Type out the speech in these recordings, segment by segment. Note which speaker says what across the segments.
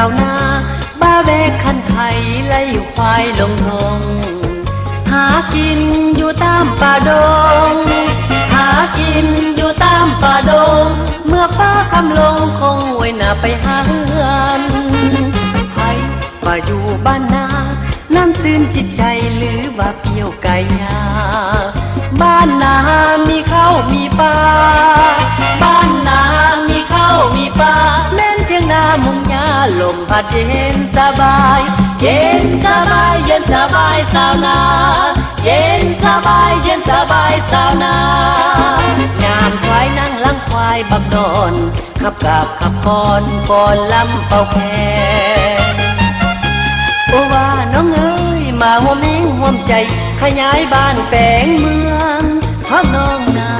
Speaker 1: าวนาบ้าแบกคันไถไล่ควายลงทงหากินอยู่ตามป่าดงหากินอยู่ตามป่าดงเมื่อฟ้าคำลงคงไว้หน้าไปหาเฮือนไผป่าอยู่บ้านนาน้ำซื่นจิตใจหรือว่าเพียวไก่ยาบ้านนามีข้าวมีปลาบ้านนามีข้าวมีปลาแม่นเพียงนามุงยาลมพัดเย็นสบายเย็นสบายเย็นสบายสาวนาเย็นสบายเย็นสบายสาวนางามสวยนั่งลังควายบักดอนขับกาบขับก่อนลำเป่าแคนโอว่าน้องเอ๋ยมาห่วมแห้งห่วมใจขยายบ้านแปลงเมืองทับน้องนา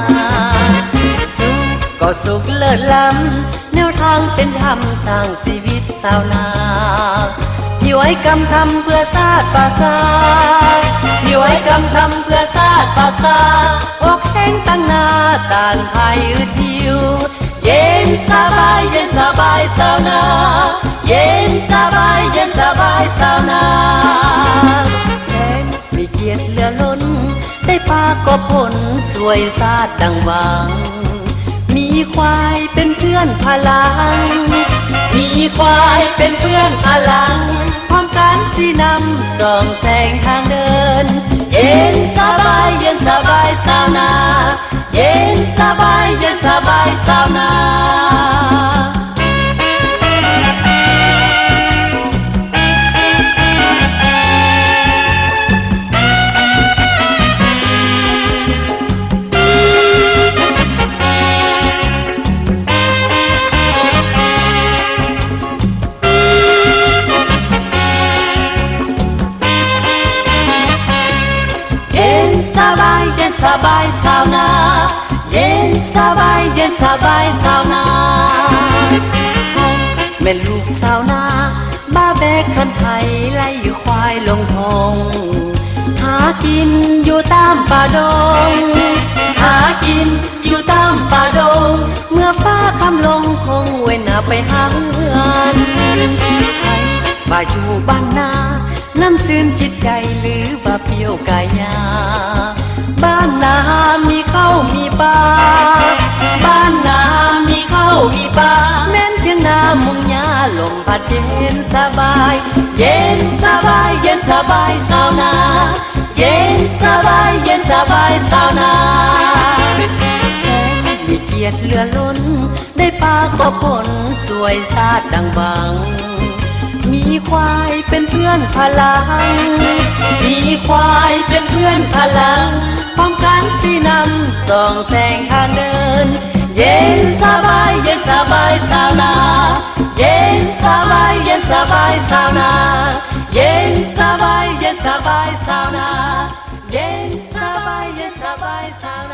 Speaker 1: สุขก็สุขเลิศล้ำแนวทางเป็นธรรมสร้างชีวิตสาวนาพี่ไว้กำทำเพื่อชาติประสาพี่ไว้กำทำเพื่อชาติประสาอกแห้งตั้งหน้าต่างภายอึดหิวเย็นสบายเย็นสบายสาวนาเย็นสบายเย็นสบายสาวนาแสนมีเกียรติเหลือล้นได้ปากบผลสวยชาติดังหวังมีควายเป็นเพื่อนพลังมีควายเป็นเพื่อนพลังพร้อมกันที่นำส่องแสงทางเดินเย็นสบายเย็นสบายสาวนาเย็นสบายเย็นสบายสาวนาสบายสาวนาเย็นสบายเย็นสบายสาวนาแม่ลูกสาวนาบ้าแบกคันไถไล่ควายลงทงหากินอยู่ตามป่าดงหากินอยู่ตามป่าดงเมื่อฟ้าคำลงคงไว้หน้าไปหาเฮือนไผป่าอยู่บ้านนาน้ำซื่นจิตใจหรือว่าเพียวกายาบ้านนามีข้าวมีปลาบ้านนามีข้าวมีปลาแม่นเพียงนามุงยาลมพัดเย็นสบายเย็นสบายเย็นสบายสาวนาเย็นสบายเย็นสบายสาวนาแสนมีเกียรติเหลือล้นได้ปากบผลสวยชาติดังบังมีควายเป็นเพื่อนพลังมีควายเป็นเพื่อนพลังพร้อมกันที่นำส่องแสงทางเดินเย็นสบายเย็นสบายสาวนาเย็นสบายเย็นสบายสาวนาเย็นสบายเย็นสบายสาวนาเย็นสบายเย็นสบายสาวนา